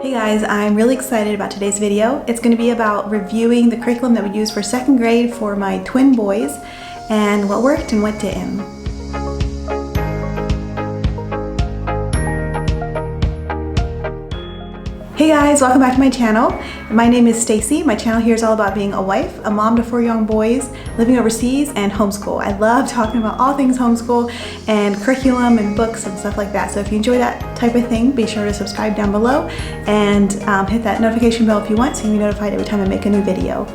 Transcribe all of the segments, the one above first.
Hey guys, I'm really excited about today's video. It's going to be about reviewing the curriculum that we use for second grade for my twin boys and what worked and what didn't. Hey guys, welcome back to my channel. My name is Stacey. My channel here is all about being a wife, a mom to 4 young boys, living overseas, and homeschool. I love talking about all things homeschool and curriculum and books and stuff like that. So if you enjoy that type of thing, be sure to subscribe down below and hit that notification bell if you want so you'll be notified every time I make a new video.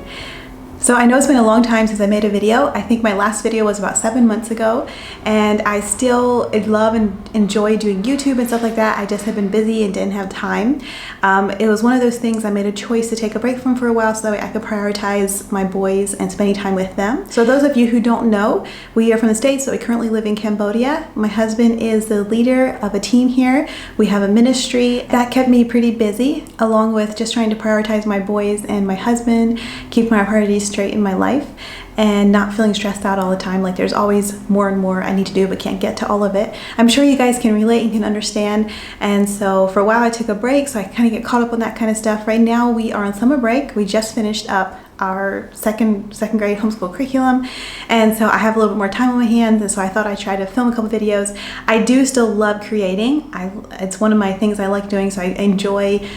So I know it's been a long time since I made a video. I think my last video was about 7 months ago, and I still love and enjoy doing YouTube and stuff like that. I just have been busy and didn't have time. It was one of those things I made a choice to take a break from for a while so that way I could prioritize my boys and spending time with them. So those of you who don't know, we are from the States, so we currently live in Cambodia. My husband is the leader of a team here. We have a ministry. That kept me pretty busy, along with just trying to prioritize my boys and my husband, keep my priorities straight in my life, and not feeling stressed out all the time, like there's always more and more I need to do but can't get to all of it. I'm sure you guys can relate and can understand, and so for a while I took a break so I kind of get caught up on that kind of stuff. Right now we are on summer break. We just finished up our second grade homeschool curriculum, and so I have a little bit more time on my hands, and so I thought I'd try to film a couple videos. I do still love creating. It's one of my things I like doing, so I enjoy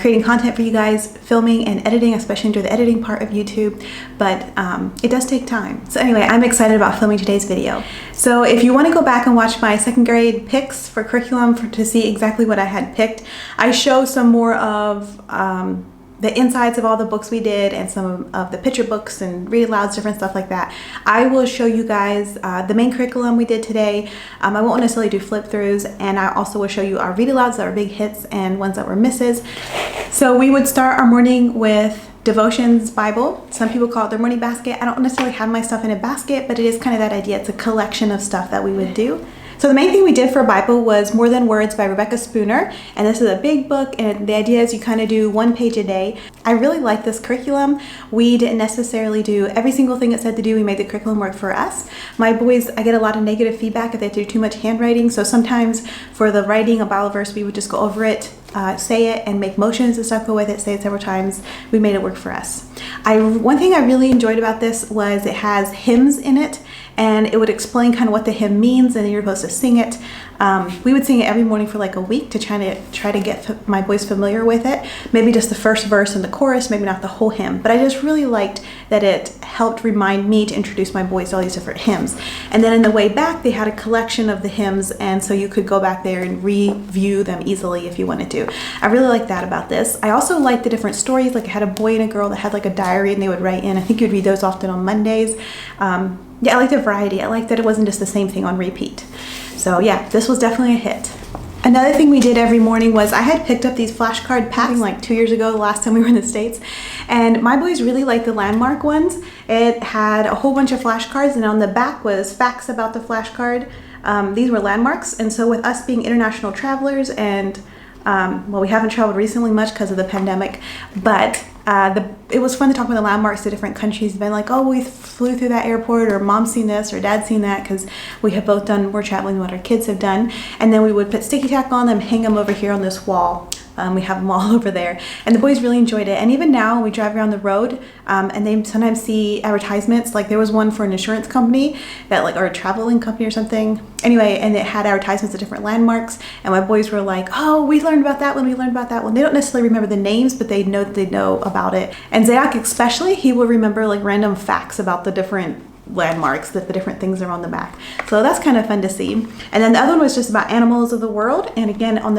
creating content for you guys, filming and editing, especially enjoy the editing part of YouTube, but it does take time. So anyway, I'm excited about filming today's video. So if you want to go back and watch my second grade picks for curriculum to see exactly what I had picked, I show some more of the insides of all the books we did and some of the picture books and read alouds, different stuff like that. I will show you guys the main curriculum we did today. I won't necessarily do flip throughs, and I also will show you our read alouds that were big hits and ones that were misses. So we would start our morning with devotions Bible. Some people call it their morning basket. I don't necessarily have my stuff in a basket, but it is kind of that idea. It's a collection of stuff that we would do. So the main thing we did for Bible was More Than Words by Rebecca Spooner, and this is a big book, and the idea is you kind of do 1 page a day. I really like this curriculum. We didn't necessarily do every single thing it said to do. We made the curriculum work for us. My boys, I get a lot of negative feedback if they do too much handwriting, so sometimes for the writing a Bible verse, we would just go over it, say it, and make motions and stuff go with it, say it several times. We made it work for us. One thing I really enjoyed about this was it has hymns in it, and it would explain kind of what the hymn means, and then you're supposed to sing it. We would sing it every morning for like a week to try to get my boys familiar with it. Maybe just the first verse and the chorus, maybe not the whole hymn, but I just really liked that it helped remind me to introduce my boys to all these different hymns. And then in the way back, they had a collection of the hymns, and so you could go back there and review them easily if you wanted to. I really like that about this. I also liked the different stories. Like I had a boy and a girl that had like a diary, and they would write in. I think you'd read those often on Mondays. Yeah, I liked the variety. I liked that it wasn't just the same thing on repeat. So yeah, this was definitely a hit. Another thing we did every morning was I had picked up these flashcard packs like 2 years ago, the last time we were in the States, and my boys really liked the landmark ones. It had a whole bunch of flashcards, and on the back was facts about the flashcard. These were landmarks, and so with us being international travelers and well, we haven't traveled recently much because of the pandemic, but it was fun to talk about the landmarks to different countries. Been like, oh, we flew through that airport, or mom's seen this, or dad's seen that, because we have both done more traveling than what our kids have done. And then we would put sticky tack on them, hang them over here on this wall. We have them all over there, and the boys really enjoyed it. And even now we drive around the road, and they sometimes see advertisements. Like there was one for an insurance company that or a traveling company or something. Anyway, and it had advertisements of different landmarks, and my boys were like, oh, we learned about that one, we learned about that one. They don't necessarily remember the names, but they know about it. And Zach especially, he will remember like random facts about the different landmarks, that the different things are on the back. So that's kind of fun to see. And then the other one was just about animals of the world, and again on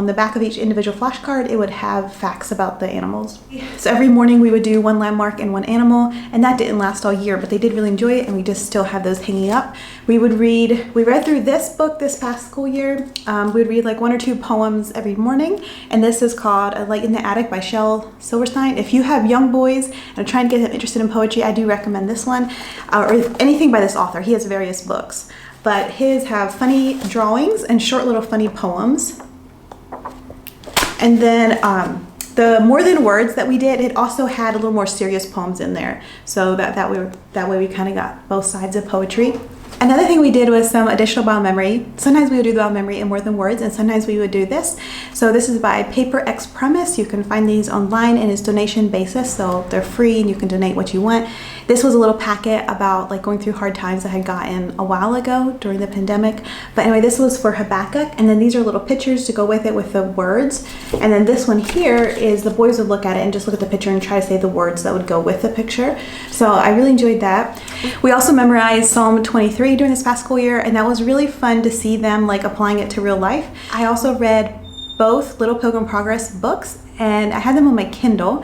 the back of each individual flashcard it would have facts about the animals. So every morning we would do 1 landmark and 1 animal, and that didn't last all year, but they did really enjoy it, and we just still have those hanging up. We read through this book this past school year. We would read like 1 or 2 poems every morning, and this is called A Light in the Attic by Shel Silverstein. If you have young boys and are trying to get them interested in poetry, I do recommend this one, or anything by this author. He has various books, but his have funny drawings and short little funny poems. And then the More Than Words that we did, it also had a little more serious poems in there, so that way we kind of got both sides of poetry. Another thing we did was some additional Bible memory. Sometimes we would do the Bible memory in more than words, and sometimes we would do this. So this is by Paper X Promise. You can find these online, and it's donation basis, so they're free and you can donate what you want. This was a little packet about like going through hard times I had gotten a while ago during the pandemic. But anyway, this was for Habakkuk, and then these are little pictures to go with it with the words. And then this one here is the boys would look at it and just look at the picture and try to say the words that would go with the picture. So I really enjoyed that. We also memorized Psalm 23 during this past school year, and that was really fun to see them like applying it to real life. I also read both Little Pilgrim Progress books, and I had them on my Kindle.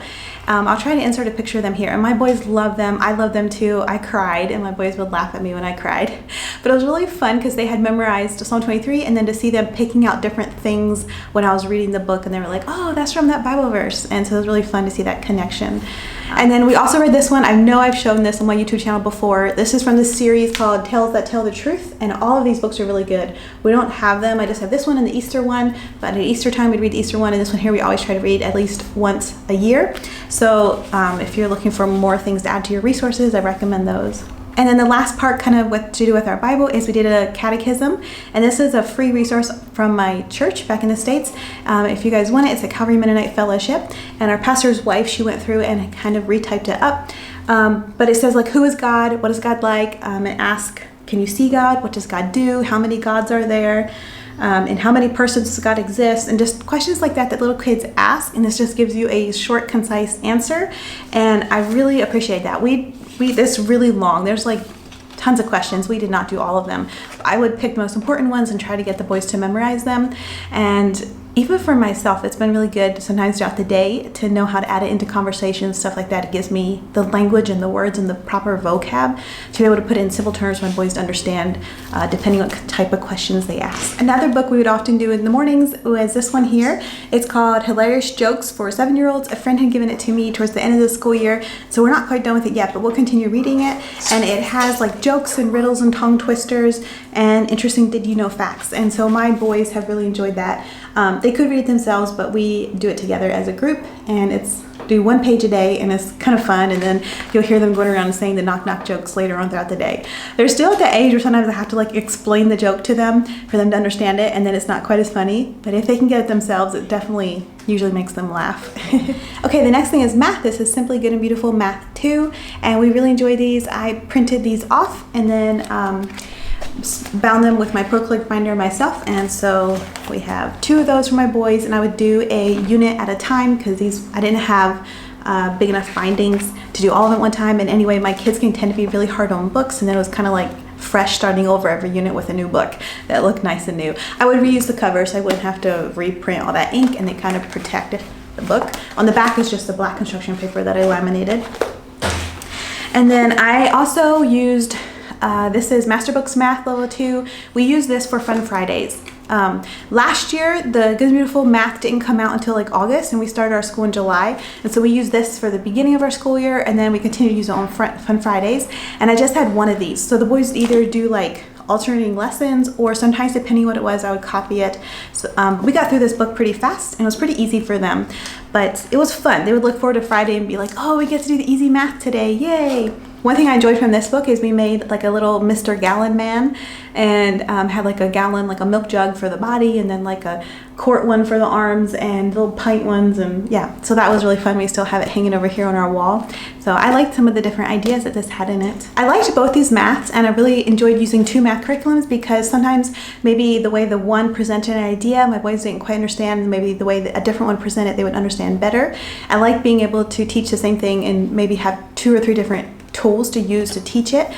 I'll try to insert a picture of them here, and my boys love them. I love them too. I cried, and my boys would laugh at me when I cried. But it was really fun because they had memorized Psalm 23, and then to see them picking out different things when I was reading the book, and they were like, oh, that's from that Bible verse. And so it was really fun to see that connection. And then we also read this one. I know I've shown this on my YouTube channel before. This is from this series called Tales That Tell the Truth, and all of these books are really good. We don't have them. I just have this one and the Easter one, but at Easter time we'd read the Easter one, and this one here we always try to read at least once a year. So if you're looking for more things to add to your resources, I recommend those. And then the last part, kind of what to do with our Bible, is we did a catechism, and this is a free resource from my church back in the States. If you guys want it, it's a Calvary Mennonite Fellowship, and our pastor's wife, she went through and kind of retyped it up. But it says like, who is God? What is God like? And ask, can you see God? What does God do? How many gods are there? And how many persons does God exist? And just questions like that little kids ask, and this just gives you a short, concise answer. And I really appreciate that. This really long. There's like tons of questions. We did not do all of them. I would pick the most important ones and try to get the boys to memorize them. And even for myself, it's been really good sometimes throughout the day to know how to add it into conversations, stuff like that. It gives me the language and the words and the proper vocab to be able to put it in simple terms for my boys to understand, depending on what type of questions they ask. Another book we would often do in the mornings was this one here. It's called Hilarious Jokes for 7-Year-Olds. A friend had given it to me towards the end of the school year, so we're not quite done with it yet, but we'll continue reading it. And it has like jokes and riddles and tongue twisters and interesting did you know facts. And so my boys have really enjoyed that. They could read it themselves, but we do it together as a group, and it's do 1 page a day, and it's kind of fun. And then you'll hear them going around and saying the knock-knock jokes later on throughout the day. They're still at the age where sometimes I have to like explain the joke to them for them to understand it, and then it's not quite as funny. But if they can get it themselves, it definitely usually makes them laugh. Okay, the next thing is math. This is Simply Good and Beautiful Math 2, and we really enjoy these. I printed these off and then bound them with my Pro Click binder myself, and so we have 2 of those for my boys, and I would do a unit at a time because I didn't have big enough bindings to do all of them at one time. And anyway, my kids can tend to be really hard on books, and then it was kind of like fresh starting over every unit with a new book that looked nice and new. I would reuse the cover so I wouldn't have to reprint all that ink, and they kind of protected the book. On the back is just the black construction paper that I laminated. And then I also used this is Master Books Math Level 2. We use this for Fun Fridays. Last year, the Good and Beautiful Math didn't come out until like August, and we started our school in July. And so we use this for the beginning of our school year, and then we continue to use it on Fun Fridays. And I just had one of these. So the boys either do like alternating lessons, or sometimes depending what it was, I would copy it. So we got through this book pretty fast, and it was pretty easy for them. But it was fun. They would look forward to Friday and be like, oh, we get to do the easy math today, yay. One thing I enjoyed from this book is we made like a little Mr. Gallon man, and had like a gallon, like a milk jug for the body, and then like a quart one for the arms, and little pint ones, and yeah, so that was really fun. We still have it hanging over here on our wall. So I liked some of the different ideas that this had in it. I liked both these maths, and I really enjoyed using 2 math curriculums because sometimes maybe the way the one presented an idea, my boys didn't quite understand, and maybe the way that a different one presented, they would understand better. I like being able to teach the same thing and maybe have 2 or 3 different tools to use to teach it.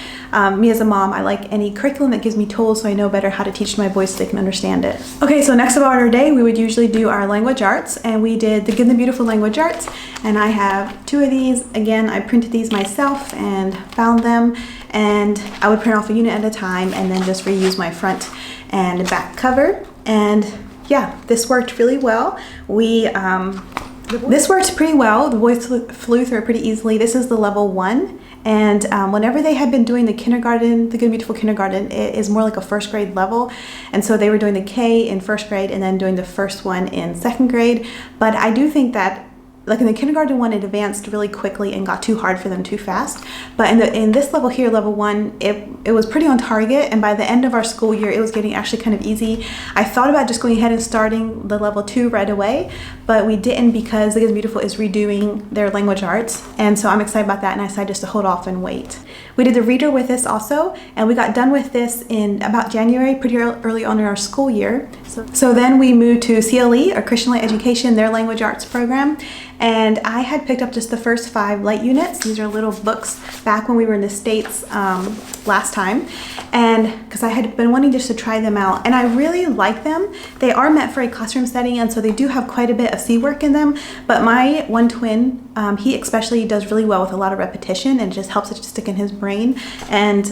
Me as a mom, I like any curriculum that gives me tools so I know better how to teach my boys so they can understand it. Okay, so next about our day, we would usually do our language arts, and we did the Good and the Beautiful language arts, and I have 2 of these. Again, I printed these myself and bound them, and I would print off a unit at a time and then just reuse my front and back cover. And yeah, this worked really well. This worked pretty well. The boys flew through it pretty easily. This is the level 1. And whenever they had been doing the kindergarten, the Good and Beautiful kindergarten, it is more like a 1st grade level. And so they were doing the K in 1st grade and then doing the first one in 2nd grade. But I do think that like in the kindergarten one, it advanced really quickly and got too hard for them too fast. But in this level here, level 1, it was pretty on target, and by the end of our school year, it was getting actually kind of easy. I thought about just going ahead and starting the level 2 right away, but we didn't because The Good and Beautiful is redoing their language arts, and so I'm excited about that, and I decided just to hold off and wait. We did the reader with this also, and we got done with this in about January, pretty early on in our school year. So then we moved to CLE, or Christian Light Education, their language arts program. And I had picked up just the first 5 light units. These are little books back when we were in the States last time. And because I had been wanting just to try them out, and I really like them. They are meant for a classroom setting, and so they do have quite a bit of C work in them. But my one twin, he especially does really well with a lot of repetition, and it just helps it to stick in his brain. And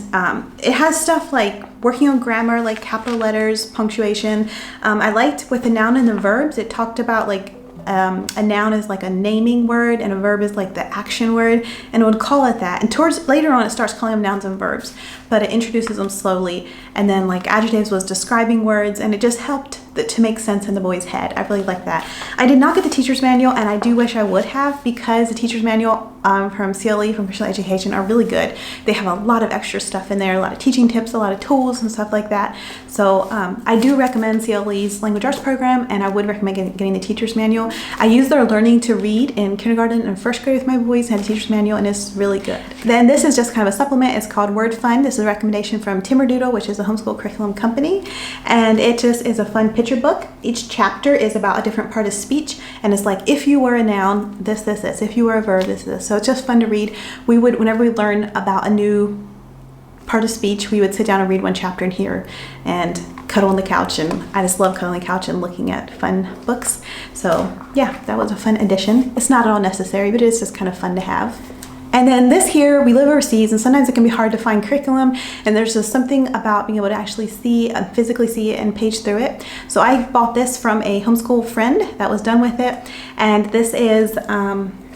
it has stuff like working on grammar, like capital letters, punctuation. I liked with the noun and the verbs, it talked about like a noun is like a naming word and a verb is like the action word, and it would call it that. And towards later on it starts calling them nouns and verbs, but it introduces them slowly. And then like adjectives was describing words, and it just helped to make sense in the boy's head. I really like that. I did not get the teacher's manual, and I do wish I would have, because the teacher's manual from CLE, from Christian Education, are really good. They have a lot of extra stuff in there, a lot of teaching tips, a lot of tools and stuff like that. So I do recommend CLE's language arts program, and I would recommend getting the teacher's manual. I used their learning to read in kindergarten and first grade with my boys, had a teacher's manual, and it's really good. Then this is just kind of a supplement. It's called Word Fun. This is a recommendation from Timberdoodle, which is a homeschool curriculum company, and it just is a fun picture book. Each chapter is about a different part of speech, and it's like, if you were a noun, this, this, this. If you were a verb, this, this. So it's just fun to read. We would, whenever we learn about a new part of speech, we would sit down and read one chapter in here and cuddle on the couch, and I just love cuddling on the couch and looking at fun books. So yeah, that was a fun addition. It's not at all necessary, but it's just kind of fun to have. And then this here, we live overseas, and sometimes it can be hard to find curriculum, and there's just something about being able to actually see, physically see it and page through it. So I bought this from a homeschool friend that was done with it, and this is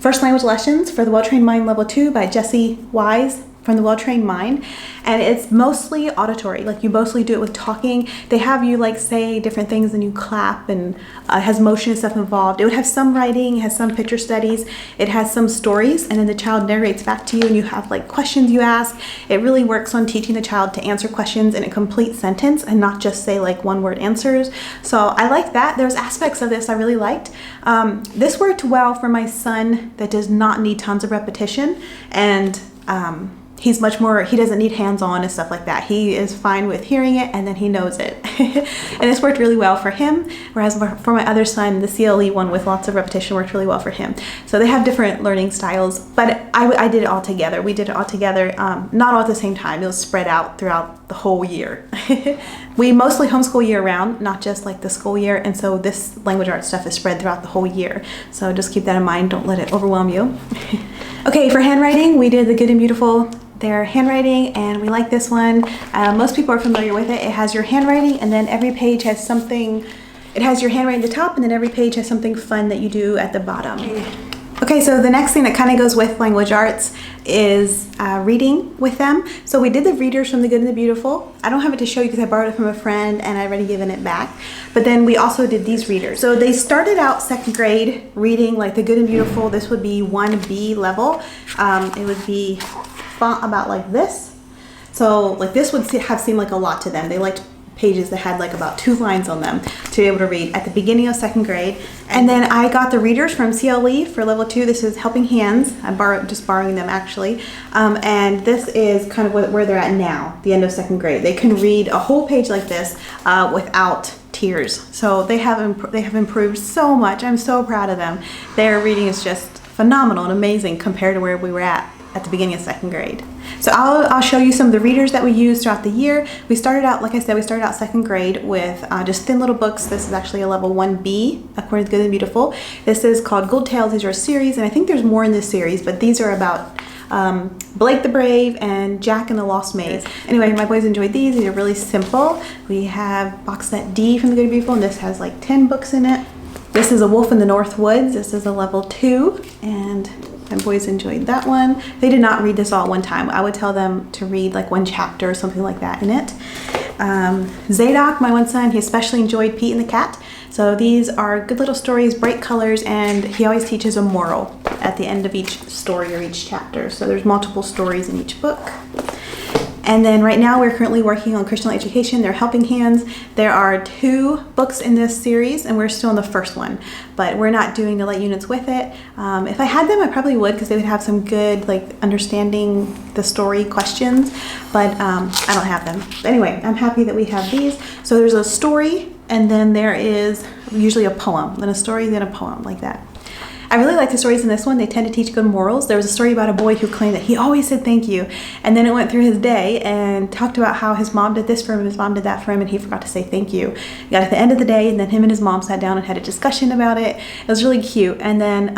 First Language Lessons for the Well-Trained Mind Level 2 by Jessie Wise from the Well-Trained Mind, and it's mostly auditory. Like you mostly do it with talking. They have you like say different things and you clap, and it has motion and stuff involved. It would have some writing, it has some picture studies, it has some stories, and then the child narrates back to you, and you have like questions you ask. It really works on teaching the child to answer questions in a complete sentence and not just say like one word answers. So I like that. There's aspects of this I really liked. This worked well for my son that does not need tons of repetition, and he's much more, he doesn't need hands-on and stuff like that. He is fine with hearing it, and then he knows it. And this worked really well for him, whereas for my other son, the CLE one with lots of repetition worked really well for him. So they have different learning styles, but I did it all together. We did it all together, not all at the same time. It was spread out throughout the whole year. We mostly homeschool year round, not just like the school year, and so this language arts stuff is spread throughout the whole year. So just keep that in mind, don't let it overwhelm you. Okay, for handwriting, we did the Good and Beautiful, their handwriting, and we like this one. Most people are familiar with it. It has your handwriting, and then every page has something. It has your handwriting at the top, and then every page has something fun that you do at the bottom. Okay, so the next thing that kind of goes with language arts is reading with them. So we did the readers from the Good and the Beautiful. I don't have it to show you because I borrowed it from a friend and I've already given it back. But then we also did these readers. So they started out second grade reading like the Good and Beautiful. This would be 1B level. It would be font about like this. So like this would have seemed like a lot to them. They liked pages that had like about 2 lines on them to be able to read at the beginning of second grade. And then I got the readers from CLE for level 2. This is Helping Hands. I'm just borrowing them actually. And this is kind of where they're at now, the end of second grade. They can read a whole page like this without tears. So they have improved so much. I'm so proud of them. Their reading is just phenomenal and amazing compared to where we were at the beginning of second grade. So I'll show you some of the readers that we used throughout the year. We started out, like I said, we started out second grade with just thin little books. This is actually a level 1B, according to Good and Beautiful. This is called Gold Tales. These are a series, and I think there's more in this series, but these are about Blake the Brave and Jack and the Lost Maid. Anyway, my boys enjoyed these. These are really simple. We have box set D from the Good and Beautiful, and this has like 10 books in it. This is A Wolf in the North Woods. This is a level 2, and my boys enjoyed that one. They did not read this all at one time. I would tell them to read like one chapter or something like that in it. Zadok, my one son, he especially enjoyed Pete and the Cat. So these are good little stories, bright colors, and he always teaches a moral at the end of each story or each chapter. So there's multiple stories in each book. And then right now we're currently working on Christian education. They're helping hands. There are 2 books in this series and we're still in the first one, but we're not doing the light units with it. If I had them, I probably would, because they would have some good understanding the story questions, but I don't have them. Anyway, I'm happy that we have these. So there's a story, and then there is usually a poem, then a story, then a poem, like that. I really like the stories in this one. They tend to teach good morals. There was a story about a boy who claimed that he always said thank you, and then it went through his day and talked about how his mom did this for him, his mom did that for him, and he forgot to say thank you. He got at the end of the day, and then him and his mom sat down and had a discussion about it. It was really cute. And then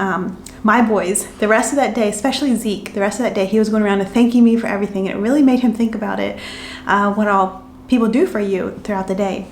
my boys, the rest of that day, especially Zeke, the rest of that day, he was going around and thanking me for everything. It really made him think about it, what all people do for you throughout the day.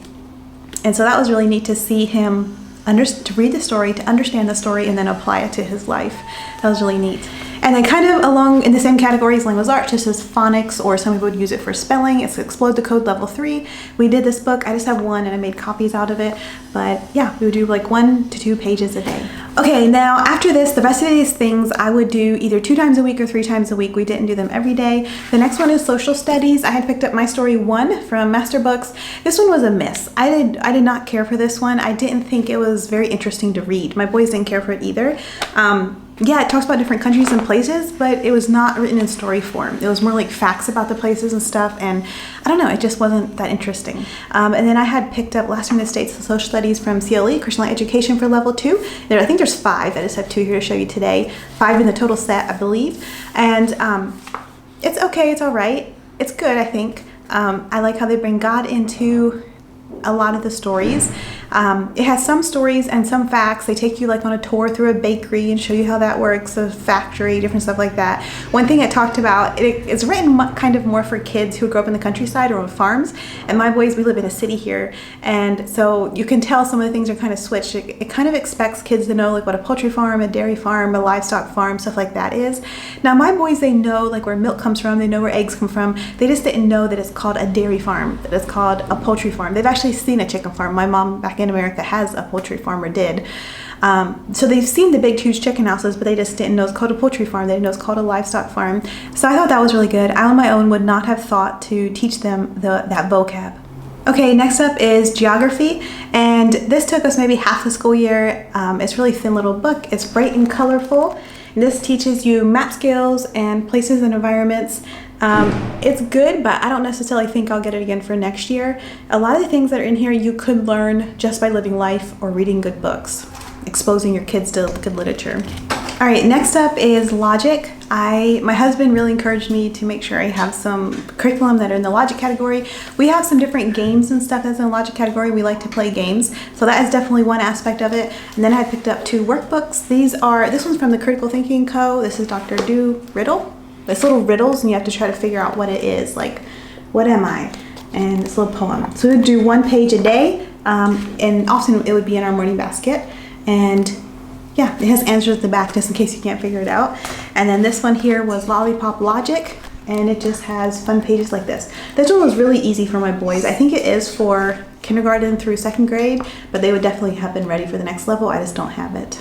And so that was really neat to see him to read the story, to understand the story, and then apply it to his life. That was really neat. And then kind of along in the same category as language arts, just as phonics, or some people would use it for spelling. It's Explode the Code Level 3. We did this book. I just have one and I made copies out of it. But yeah, we would do 1 to 2 pages a day. Okay, now after this, the rest of these things I would do either 2 times a week or 3 times a week. We didn't do them every day. The next one is social studies. I had picked up My Story 1 from Master Books. This one was a miss. I did not care for this one. I didn't think it was very interesting to read. My boys didn't care for it either. Yeah, it talks about different countries and places, but it was not written in story form. It was more like facts about the places and stuff, and I don't know, it just wasn't that interesting. And then I had picked up Last United States of Social Studies from CLE, Christian Education for Level 2. I think there's 5. I just have 2 here to show you today. 5 in the total set, I believe. And it's okay, it's all right. It's good, I think. I like how they bring God into a lot of the stories. It has some stories and some facts. They take you on a tour through a bakery and show you how that works, a factory, different stuff like that. One thing it talked about, it's written kind of more for kids who grew up in the countryside or on farms, and my boys, we live in a city here, and so you can tell some of the things are kind of switched. It kind of expects kids to know what a poultry farm, a dairy farm, a livestock farm, stuff like that is. Now my boys, they know where milk comes from, they know where eggs come from. They just didn't know that it's called a dairy farm, that it's called a poultry farm. They've actually seen a chicken farm. My mom back in America has a poultry farm, or did. So they've seen the big, huge chicken houses, but they just didn't know it's called a poultry farm. They didn't know it's called a livestock farm. So I thought that was really good. I on my own would not have thought to teach them that vocab. Okay, next up is geography, and this took us maybe half the school year. It's a really thin little book. It's bright and colorful. And this teaches you map skills and places and environments. It's good, but I don't necessarily think I'll get it again for next year. A lot of the things that are in here you could learn just by living life or reading good books, exposing your kids to good literature. All right, next up is logic. My husband really encouraged me to make sure I have some curriculum that are in the logic category. We have some different games and stuff that's in the logic category. We like to play games, so that is definitely one aspect of it. And then I picked up 2 workbooks. This one's from the Critical Thinking Co. This is Dr. Do Riddle. It's little riddles, and you have to try to figure out what it is, what am I? And it's a little poem. So we would do 1 page a day, and often it would be in our morning basket. And yeah, it has answers at the back just in case you can't figure it out. And then this one here was Lollipop Logic, and it just has fun pages like this. This one was really easy for my boys. I think it is for kindergarten through 2nd grade, but they would definitely have been ready for the next level. I just don't have it.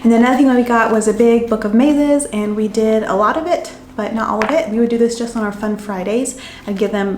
And then another thing that we got was a big book of mazes, and we did a lot of it, but not all of it. We would do this just on our fun Fridays. I'd give them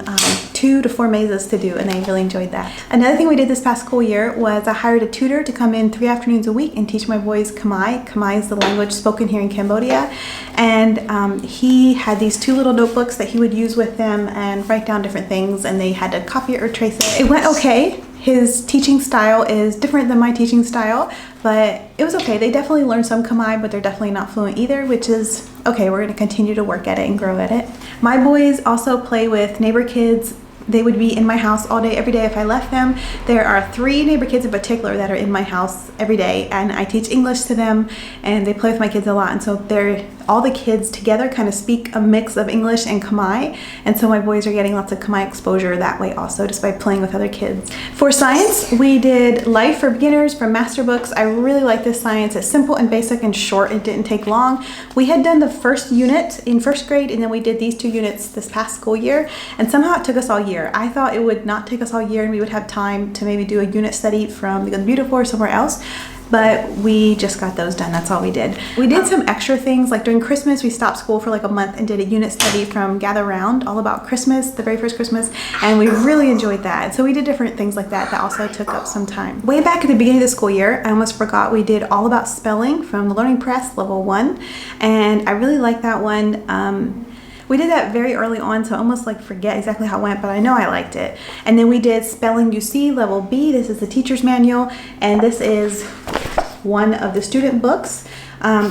2 to 4 mazes to do, and they really enjoyed that. Another thing we did this past school year was I hired a tutor to come in 3 afternoons a week and teach my boys Khmer. Khmer is the language spoken here in Cambodia. And he had these 2 little notebooks that he would use with them and write down different things, and they had to copy it or trace it. It went okay. His teaching style is different than my teaching style, but it was okay. They definitely learned some Khmer, but they're definitely not fluent either, which is okay. We're going to continue to work at it and grow at it. My boys also play with neighbor kids. They would be in my house all day, every day if I left them. There are 3 neighbor kids in particular that are in my house every day, and I teach English to them, and they play with my kids a lot, and so they're all the kids together kind of speak a mix of English and Khmer, and so my boys are getting lots of Khmer exposure that way also, just by playing with other kids. For science, we did Life for Beginners from Master Books. I really like this science. It's simple and basic and short. It didn't take long. We had done the first unit in first grade, and then we did these 2 units this past school year, and somehow it took us all year. I thought it would not take us all year and we would have time to maybe do a unit study from the Beautiful or somewhere else, but we just got those done. That's all we did. We did some extra things, like during Christmas we stopped school for like a month and did a unit study from Gather Round, all about Christmas, the very first Christmas, and we really enjoyed that. So we did different things like that that also took up some time. Way back at the beginning of the school year, I almost forgot, we did All About Spelling from the Learning Press Level 1, and I really liked that one. We did that very early on, so I almost like forget exactly how it went, but I know I liked it. And then we did Spelling UC Level B. This is the teacher's manual, and this is one of the student books.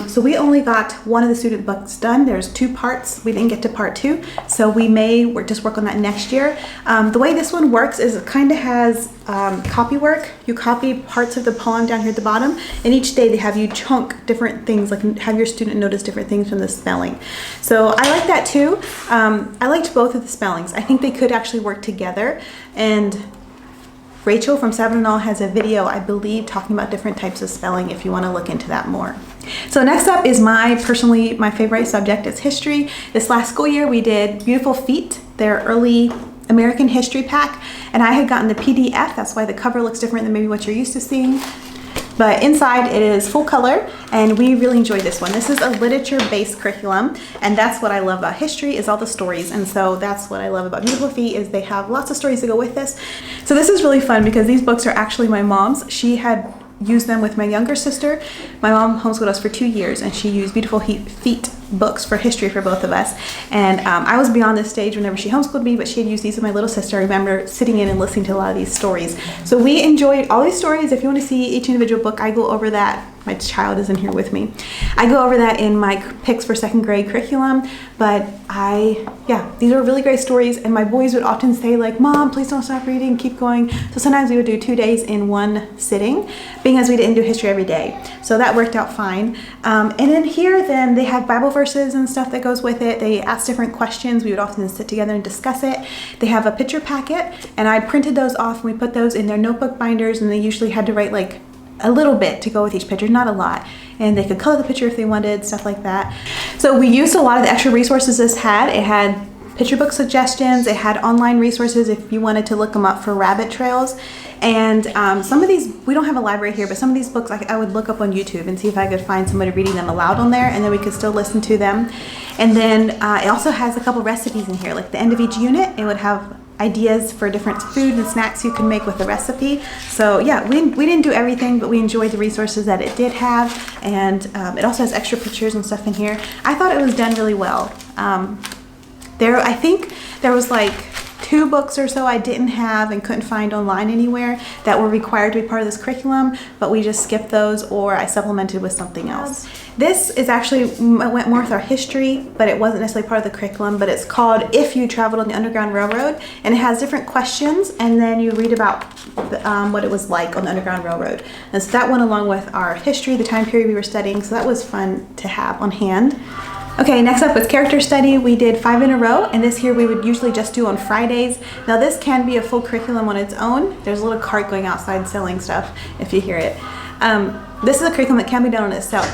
So we only got one of the student books done. There's 2 parts. We didn't get to part 2, so we may just work on that next year. The way this one works is it kind of has copy work. You copy parts of the poem down here at the bottom, and each day they have you chunk different things, like have your student notice different things from the spelling. So I like that too. I liked both of the spellings. I think they could actually work together, and Rachel from Seven and All has a video, I believe, talking about different types of spelling if you want to look into that more. So next up is my favorite subject is history. This last school year we did Beautiful Feet, their early American history pack, and I had gotten the PDF. That's why the cover looks different than maybe what you're used to seeing. But inside it is full color, and we really enjoyed this one. This is a literature-based curriculum, and that's what I love about history, is all the stories. And so that's what I love about Beautiful Feet, is they have lots of stories to go with this. So this is really fun because these books are actually my mom's. She had used them with my younger sister. My mom homeschooled us for 2 years, and she used Beautiful Feet books for history for both of us. And I was beyond this stage whenever she homeschooled me, but she had used these with my little sister. I remember sitting in and listening to a lot of these stories. So we enjoyed all these stories. If you want to see each individual book, I go over that. My child is in here with me. I go over that in my picks for 2nd grade curriculum, but these are really great stories, and my boys would often say like, Mom, please don't stop reading, keep going. So sometimes we would do 2 days in one sitting, being as we didn't do history every day. So that worked out fine. And then here, then they have Bible verses and stuff that goes with it. They ask different questions. We would often sit together and discuss it. They have a picture packet, and I printed those off, and we put those in their notebook binders, and they usually had to write like a little bit to go with each picture, not a lot. And they could color the picture if they wanted, stuff like that. So we used a lot of the extra resources this had. It had picture book suggestions, it had online resources if you wanted to look them up for rabbit trails. And some of these, we don't have a library here, but some of these books I would look up on YouTube and see if I could find somebody reading them aloud on there, and then we could still listen to them. And then it also has a couple recipes in here. Like the end of each unit, it would have ideas for different food and snacks you can make with the recipe. So yeah, we didn't do everything, but we enjoyed the resources that it did have, and it also has extra pictures and stuff in here. I thought it was done really well. I think there was like 2 books or so I didn't have and couldn't find online anywhere that were required to be part of this curriculum, but we just skipped those, or I supplemented with something else. This is actually, went more with our history, but it wasn't necessarily part of the curriculum, but it's called If You Traveled on the Underground Railroad, and it has different questions, and then you read about what it was like on the Underground Railroad. And so that went along with our history, the time period we were studying, so that was fun to have on hand. Okay, next up was character study. We did 5 in a row, and this here we would usually just do on Fridays. Now this can be a full curriculum on its own. There's a little cart going outside selling stuff if you hear it. This is a curriculum that can be done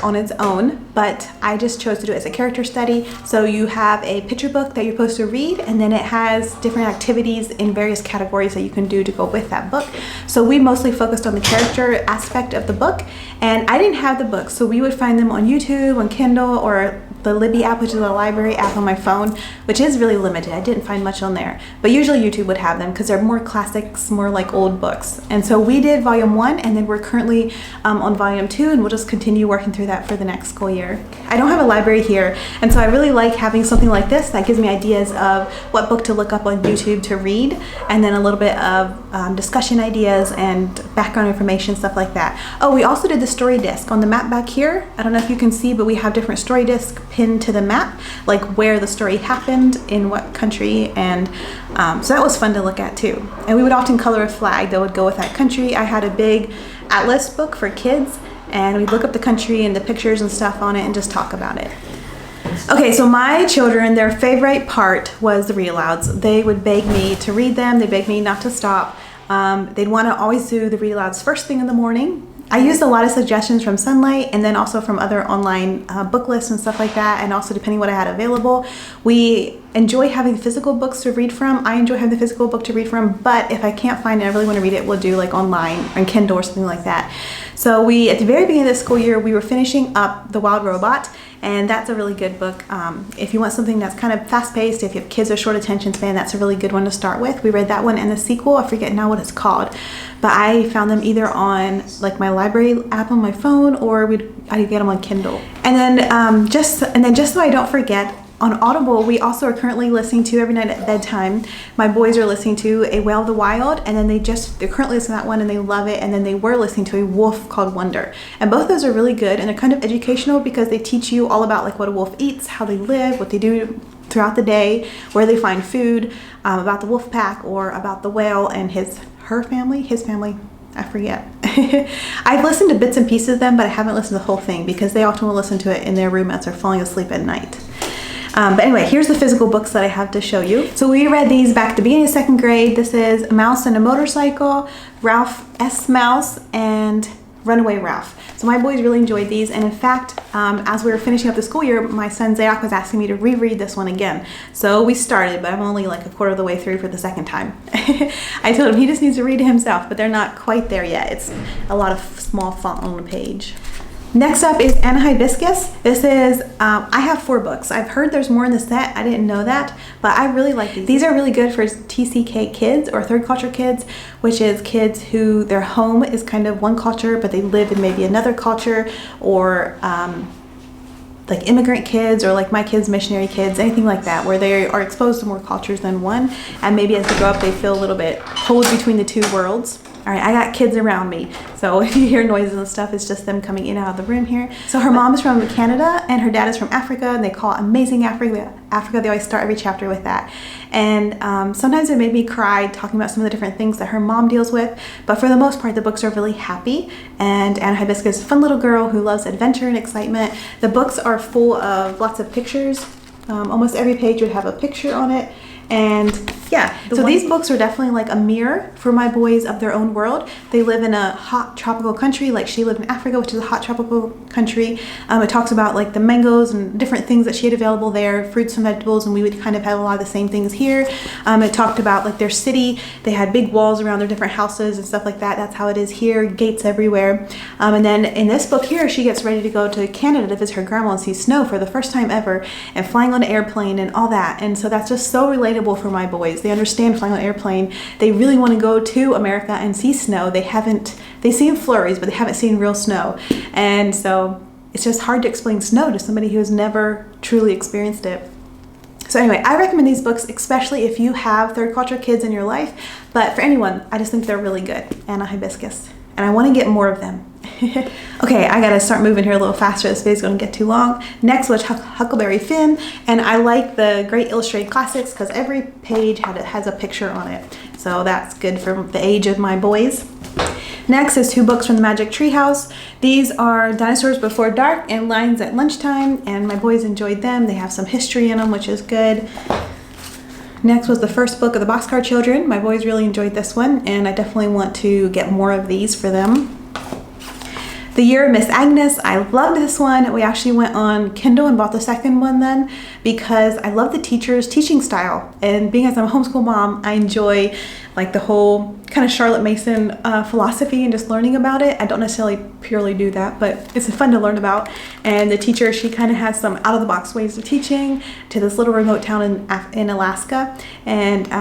on its own, but I just chose to do it as a character study. So you have a picture book that you're supposed to read, and then it has different activities in various categories that you can do to go with that book. So we mostly focused on the character aspect of the book, and I didn't have the books, so we would find them on YouTube, on Kindle, or the Libby app, which is a library app on my phone, which is really limited. I didn't find much on there, but usually YouTube would have them because they're more classics, more like old books. And so we did volume 1, and then we're currently on volume 2, and we'll just continue working through that for the next school year. I don't have a library here, and so I really like having something like this that gives me ideas of what book to look up on YouTube to read, and then a little bit of discussion ideas and background information, stuff like that. Oh, we also did the story disc on the map back here. I don't know if you can see, but we have different story discs pinned to the map, like where the story happened, in what country, and so that was fun to look at too. And we would often color a flag that would go with that country. I had a big atlas book for kids, and we'd look up the country and the pictures and stuff on it and just talk about it. Okay, so my children, their favorite part was the read alouds. They would beg me to read them. They begged me not to stop. They'd want to always do the read alouds first thing in the morning. I used a lot of suggestions from Sunlight and then also from other online book lists and stuff like that, and also depending what I had available. We enjoy having physical books to read from. I enjoy having the physical book to read from, but if I can't find it, I really want to read it, we'll do like online or Kindle or something like that. So at the very beginning of the school year, we were finishing up The Wild Robot, and that's a really good book. If you want something that's kind of fast-paced, if you have kids with short attention span, that's a really good one to start with. We read that one and the sequel, I forget now what it's called, but I found them either on like my library app on my phone, or I'd get them on Kindle. And then just so I don't forget, on Audible, we also are currently listening to every night at bedtime. My boys are listening to A Whale of the Wild, and then they're currently listening to that one and they love it. And then they were listening to a wolf called Wonder. And both those are really good, and they're kind of educational because they teach you all about like what a wolf eats, how they live, what they do throughout the day, where they find food, about the wolf pack, or about the whale and his family. I forget. I've listened to bits and pieces of them, but I haven't listened to the whole thing because they often will listen to it in their room as they're falling asleep at night. But anyway, here's the physical books that I have to show you. So we read these back at the beginning of 2nd grade. This is A Mouse and a Motorcycle, Ralph S. Mouse, and Runaway Ralph. So my boys really enjoyed these, and in fact, as we were finishing up the school year, my son Zayach was asking me to reread this one again. So we started, but I'm only like a quarter of the way through for the second time. I told him he just needs to read it himself, but they're not quite there yet. It's a lot of small font on the page. Next up is Anna Hibiscus. This is, I have 4 books. I've heard there's more in the set. I didn't know that, but I really like these. These are really good for TCK kids, or third culture kids, which is kids who their home is kind of one culture, but they live in maybe another culture, or like immigrant kids, or like my kids, missionary kids, anything like that, where they are exposed to more cultures than one, and maybe as they grow up, they feel a little bit pulled between the two worlds. All right, I got kids around me, so if you hear noises and stuff, it's just them coming in and out of the room here. So her mom is from Canada, and her dad is from Africa, and they call it Amazing Africa. They always start every chapter with that. And sometimes it made me cry talking about some of the different things that her mom deals with, but for the most part, the books are really happy. And Anna Hibiscus is a fun little girl who loves adventure and excitement. The books are full of lots of pictures. Almost every page would have a picture on it. And yeah, so these books are definitely like a mirror for my boys of their own world. They live in a hot tropical country, like she lived in Africa, which is a hot tropical country. It talks about like the mangoes and different things that she had available there, fruits and vegetables, and we would kind of have a lot of the same things here. It talked about like their city. They had big walls around their different houses and stuff like that. That's how it is here, gates everywhere. And then in this book here, she gets ready to go to Canada to visit her grandma and see snow for the first time ever, and flying on an airplane and all that. And so that's just so relatable for my boys. They understand flying on an airplane. They really want to go to America and see snow. They've seen flurries, but they haven't seen real snow. And so it's just hard to explain snow to somebody who has never truly experienced it. So anyway, I recommend these books, especially if you have third culture kids in your life. But for anyone, I just think they're really good. Anna Hibiscus. And I want to get more of them. Okay, I gotta start moving here a little faster. This video's gonna get too long. Next was Huckleberry Finn, and I like the Great Illustrated Classics because every page has a picture on it. So that's good for the age of my boys. Next is 2 books from the Magic Tree House. These are Dinosaurs Before Dark and Lions at Lunchtime, and my boys enjoyed them. They have some history in them, which is good. Next was the first book of the Boxcar Children. My boys really enjoyed this one, and I definitely want to get more of these for them. The Year of Miss Agnes, I loved this one. We actually went on Kindle and bought the second one then because I love the teacher's teaching style. And being as I'm a homeschool mom, I enjoy like the whole kind of Charlotte Mason philosophy and just learning about it. I don't necessarily purely do that, but it's fun to learn about. And the teacher, she kind of has some out-of-the-box ways of teaching to this little remote town in Alaska, and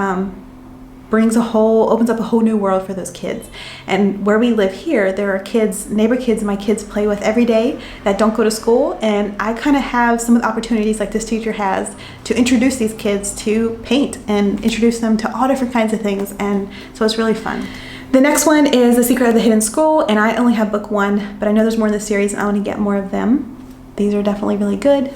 opens up a whole new world for those kids. And where we live here, there are kids, neighbor kids my kids play with every day that don't go to school, and I kind of have some of the opportunities like this teacher has to introduce these kids to paint and introduce them to all different kinds of things, and so it's really fun. The next one is The Secret of the Hidden School, and I only have book 1, but I know there's more in the series and I want to get more of them. These are definitely really good.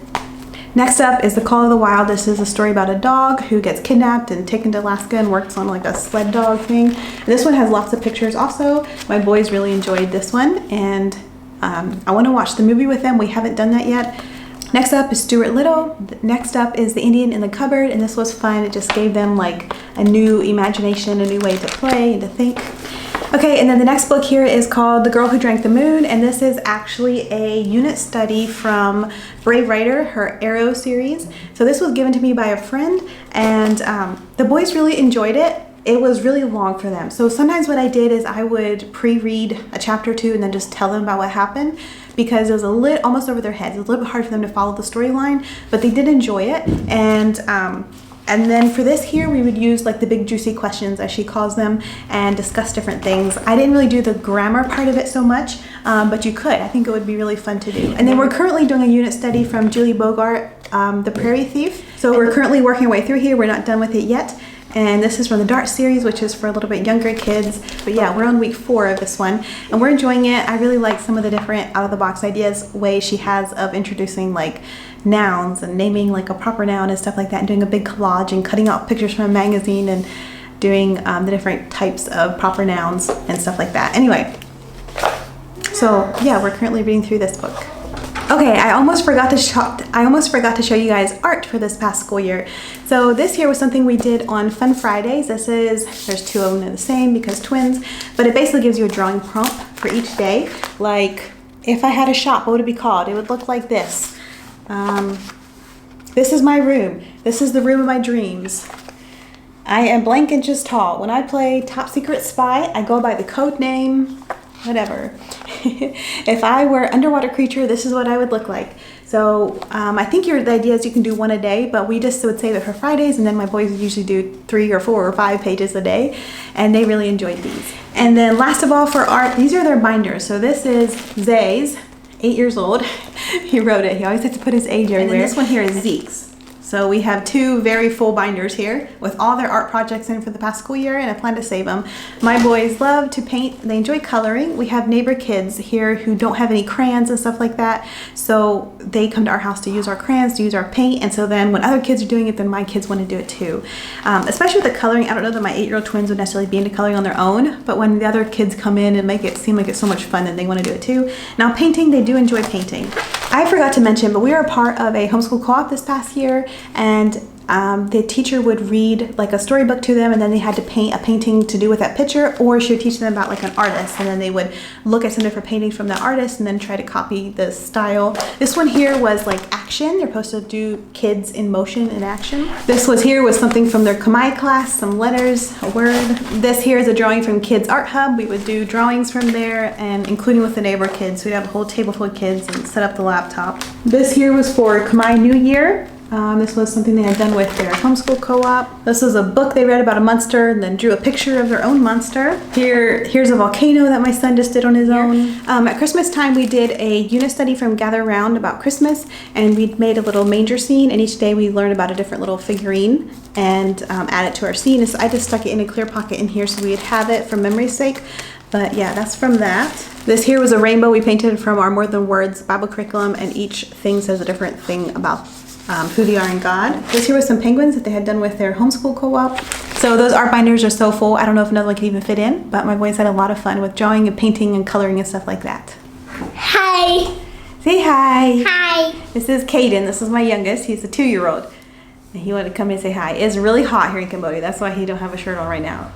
Next up is The Call of the Wild. This is a story about a dog who gets kidnapped and taken to Alaska and works on like a sled dog thing. And this one has lots of pictures also. My boys really enjoyed this one, and I want to watch the movie with them. We haven't done that yet. Next up is Stuart Little. Next up is The Indian in the Cupboard, and this was fun. It just gave them like a new imagination, a new way to play and to think. Okay, and then the next book here is called The Girl Who Drank the Moon, and this is actually a unit study from Brave Writer, her Arrow series. So this was given to me by a friend, and the boys really enjoyed it. It was really long for them. So sometimes what I did is I would pre-read a chapter or two and then just tell them about what happened, because it was almost over their heads. It was a little bit hard for them to follow the storyline, but they did enjoy it. And then for this here, we would use like the big juicy questions, as she calls them, and discuss different things. I didn't really do the grammar part of it so much, but you could. I think it would be really fun to do. And then we're currently doing a unit study from Julie Bogart, The Prairie Thief. So we're currently working our way through here. We're not done with it yet. And this is from the Dart series, which is for a little bit younger kids. But yeah, we're on week 4 of this one, and we're enjoying it. I really like some of the different out-of-the-box ideas, way she has of introducing like nouns and naming like a proper noun and stuff like that, and doing a big collage and cutting out pictures from a magazine and doing the different types of proper nouns and stuff like that. Anyway, so yeah, we're currently reading through this book. Okay, I almost forgot to show you guys art for this past school year. So this here was something we did on Fun Fridays. There's 2 of them, they're the same because twins, but it basically gives you a drawing prompt for each day. Like, if I had a shop, what would it be called? It would look like this. This is my room. This is the room of my dreams. I am blank inches tall. When I play Top Secret Spy, I go by the code name, whatever. If I were underwater creature, this is what I would look like. So I think the idea is you can do 1 a day, but we just would save it for Fridays, and then my boys usually do 3 or 4 or 5 pages a day, and they really enjoyed these. And then last of all, for art, these are their binders. So this is Zay's, 8 years old. He wrote it. He always has to put his age everywhere. And then this one here is Zeke's. So we have 2 very full binders here with all their art projects in for the past school year, and I plan to save them. My boys love to paint. They enjoy coloring. We have neighbor kids here who don't have any crayons and stuff like that. So they come to our house to use our crayons, to use our paint. And so then when other kids are doing it, then my kids want to do it too. Especially with the coloring, I don't know that my 8-year-old twins would necessarily be into coloring on their own, but when the other kids come in and make it seem like it's so much fun, then they want to do it too. Now painting, they do enjoy painting. I forgot to mention, but we are a part of a homeschool co-op this past year, and the teacher would read like a storybook to them, and then they had to paint a painting to do with that picture, or she would teach them about like an artist, and then they would look at some different paintings from the artist and then try to copy the style. This one here was like action. They're supposed to do kids in motion and action. This was something from their Khmer class, some letters, a word. This here is a drawing from Kids Art Hub. We would do drawings from there, and including with the neighbor kids. We'd have a whole table full of kids and set up the laptop. This here was for Khmer New Year. This was something they had done with their homeschool co-op. This was a book they read about a monster and then drew a picture of their own monster. Here's a volcano that my son just did on his own. At Christmas time, we did a unit study from Gather Round about Christmas, and we made a little manger scene, and each day we learned about a different little figurine and add it to our scene. So I just stuck it in a clear pocket in here so we'd have it for memory's sake. But yeah, that's from that. This here was a rainbow we painted from our More Than Words Bible curriculum, and each thing says a different thing about who they are in God. This here was some penguins that they had done with their homeschool co-op. So those art binders are so full, I don't know if another one could even fit in, but my boys had a lot of fun with drawing and painting and coloring and stuff like that. Hi. Say hi. Hi. This is Caden. This is my youngest. He's a 2-year-old. And he wanted to come in and say hi. It's really hot here in Cambodia. That's why he don't have a shirt on right now.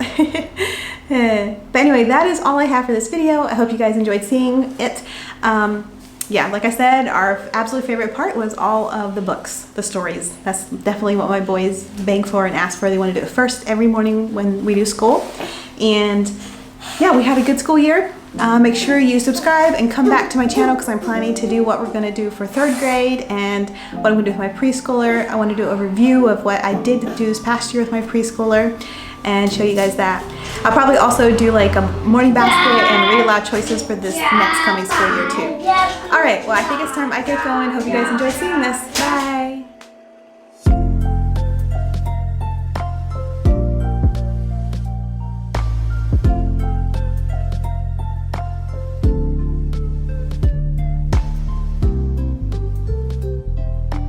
But anyway, that is all I have for this video. I hope you guys enjoyed seeing it. Yeah, like I said, our absolute favorite part was all of the books, the stories. That's definitely what my boys beg for and ask for. They want to do it first every morning when we do school. And yeah, we had a good school year. Make sure you subscribe and come back to my channel, because I'm planning to do what we're going to do for 3rd grade and what I'm going to do with my preschooler. I want to do a review of what I did do this past year with my preschooler and show you guys that. I'll probably also do like a morning basket and read aloud choices for this next coming school year too. Alright, well I think it's time I get going. Hope you guys enjoyed seeing this. Bye!